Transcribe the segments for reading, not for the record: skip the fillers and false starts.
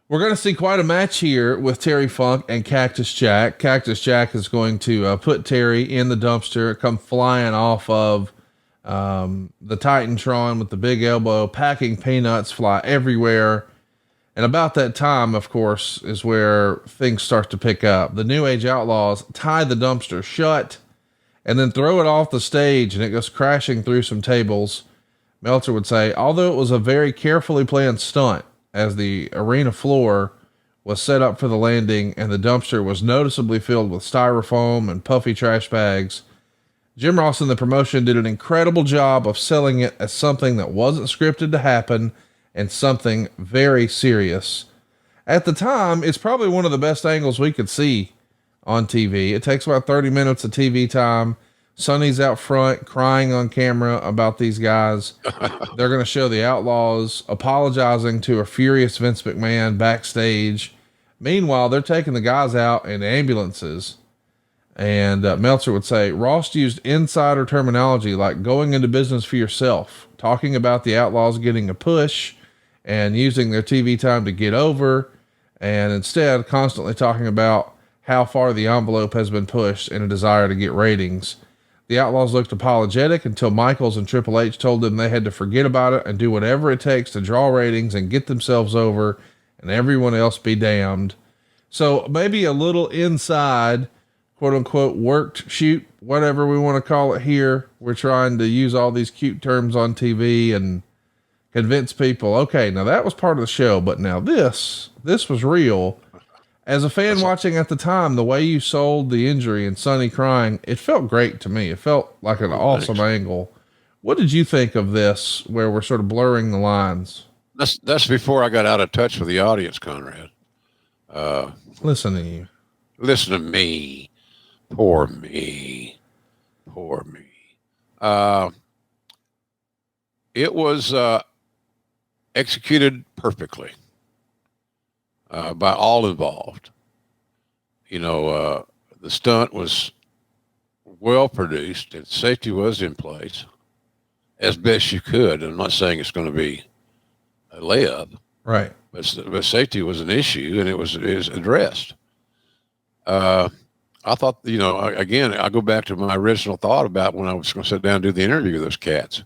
We're going to see quite a match here with Terry Funk and Cactus Jack. Cactus Jack is going to put Terry in the dumpster, come flying off of the Titantron with the big elbow, packing peanuts, fly everywhere. And about that time, of course, is where things start to pick up. The New Age Outlaws tie the dumpster shut and then throw it off the stage, and it goes crashing through some tables. Meltzer would say, although it was a very carefully planned stunt, as the arena floor was set up for the landing and the dumpster was noticeably filled with styrofoam and puffy trash bags, Jim Ross and the promotion did an incredible job of selling it as something that wasn't scripted to happen and something very serious. At the time, it's probably one of the best angles we could see on TV. It takes about 30 minutes of TV time. Sonny's out front crying on camera about these guys. They're going to show the Outlaws apologizing to a furious Vince McMahon backstage. Meanwhile, they're taking the guys out in ambulances. And Meltzer would say, Ross used insider terminology like going into business for yourself, talking about the Outlaws getting a push and using their TV time to get over, and instead constantly talking about how far the envelope has been pushed in a desire to get ratings. The Outlaws looked apologetic until Michaels and Triple H told them they had to forget about it and do whatever it takes to draw ratings and get themselves over, and everyone else be damned. So maybe a little inside, quote unquote, worked shoot, whatever we want to call it here. We're trying to use all these cute terms on TV and convince people, okay, now that was part of the show, but now this was real. As a fan watching at the time, the way you sold the injury and Sonny crying, it felt great to me. It felt like an awesome angle. What did you think of this, where we're sort of blurring the lines? That's before I got out of touch with the audience, Conrad. Listen to you. Listen to me. Poor me. Poor me. It was executed perfectly. By all involved. You know, the stunt was well produced and safety was in place as best you could. I'm not saying it's going to be a layup, right? But safety was an issue and it was addressed. I thought, you know, again, I go back to my original thought about when I was going to sit down and do the interview with those cats.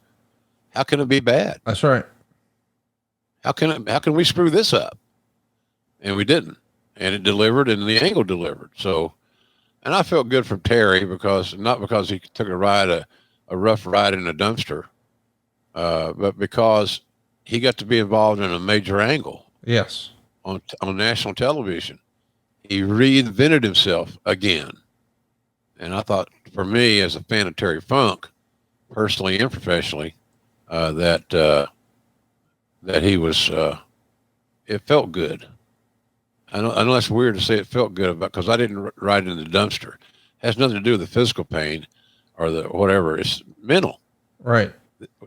How can it be bad? That's right. How can we screw this up? And we didn't, and it delivered, and the angle delivered. So, and I felt good from Terry not because he took a rough ride in a dumpster, but because he got to be involved in a major angle. Yes. On national television, he reinvented himself again. And I thought, for me, as a fan of Terry Funk, personally and professionally, that he was, it felt good. I know that's weird to say it felt good about, because I didn't ride in the dumpster. It has nothing to do with the physical pain or the whatever. It's mental. Right.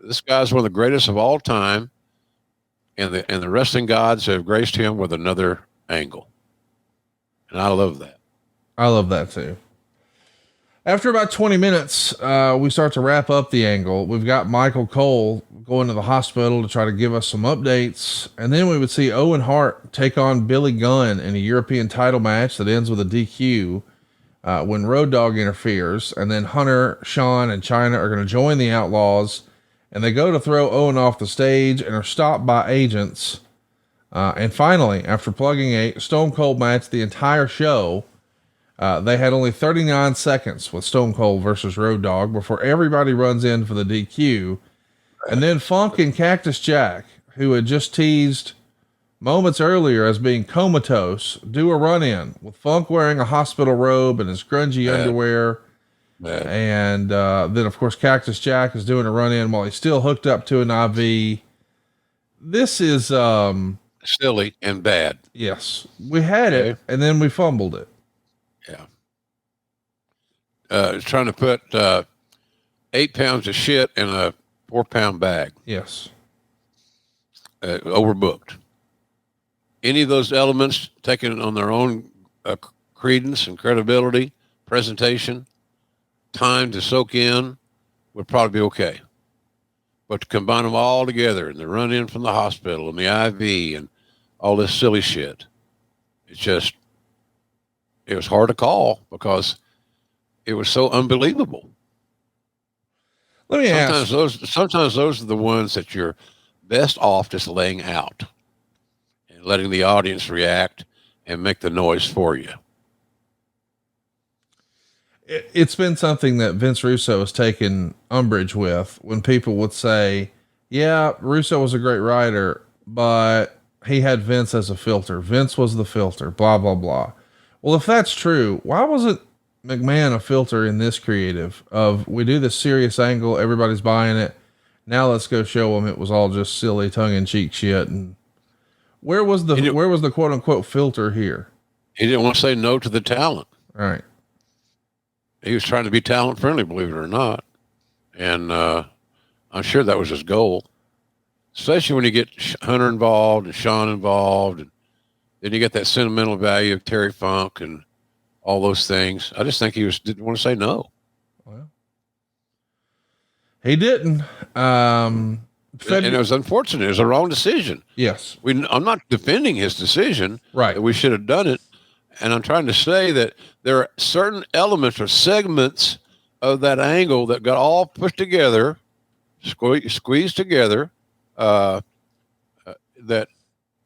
This guy's one of the greatest of all time, and the wrestling gods have graced him with another angle. And I love that. I love that too. After about 20 minutes, we start to wrap up the angle. We've got Michael Cole going to the hospital to try to give us some updates. And then we would see Owen Hart take on Billy Gunn in a European title match that ends with a DQ when Road Dogg interferes. And then Hunter, Shawn, and Chyna are going to join the Outlaws. And they go to throw Owen off the stage and are stopped by agents. And finally, after plugging a Stone Cold match the entire show, they had only 39 seconds with Stone Cold versus Road Dogg before everybody runs in for the DQ. And then Funk and Cactus Jack, who had just teased moments earlier as being comatose, do a run in with Funk wearing a hospital robe and his grungy underwear. And then, of course, Cactus Jack is doing a run in while he's still hooked up to an IV. This is silly and bad. Yes, we had it, and then we fumbled it. Yeah. Trying to put 8 pounds of shit in a 4-pound bag. Yes. Overbooked. Any of those elements taken on their own credence and credibility, presentation, time to soak in, would probably be okay. But to combine them all together and the run in from the hospital and the IV and all this silly shit. It was hard to call because it was so unbelievable. Let me ask. Sometimes those are the ones that you're best off just laying out and letting the audience react and make the noise for you. It's been something that Vince Russo has taken umbrage with when people would say, yeah, Russo was a great writer, but he had Vince as a filter. Vince was the filter, blah, blah, blah. Well, if that's true, why wasn't McMahon a filter in this creative of we do this serious angle, everybody's buying it. Now let's go show them it was all just silly tongue in cheek shit. And where was the quote unquote filter here? He didn't want to say no to the talent. Right. He was trying to be talent friendly, believe it or not. And, I'm sure that was his goal, especially when you get Hunter involved and Shawn involved. And then you get that sentimental value of Terry Funk and all those things. I just think he didn't want to say no. Well, he didn't. And it was unfortunate. It was a wrong decision. Yes. I'm not defending his decision. Right. That we should have done it. And I'm trying to say that there are certain elements or segments of that angle that got all put together, squeezed together, that,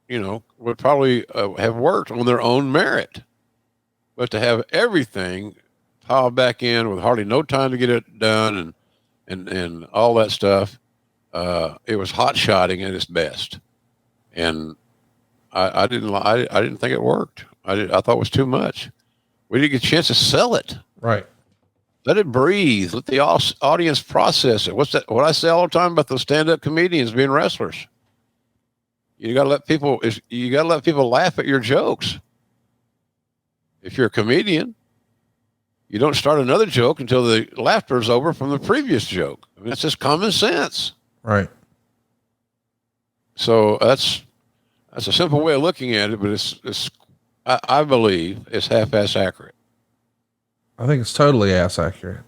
would probably have worked on their own merit. But to have everything piled back in with hardly no time to get it done and all that stuff, it was hot shotting at its best. And I didn't think it worked. I thought it was too much. We didn't get a chance to sell it. Right. Let it breathe. Let the audience process it. What I say all the time about those stand-up comedians being wrestlers. You got to let people laugh at your jokes. If you're a comedian, you don't start another joke until the laughter is over from the previous joke. I mean, it's just common sense. Right. So that's a simple way of looking at it, but I believe it's half-ass accurate. I think it's totally ass accurate.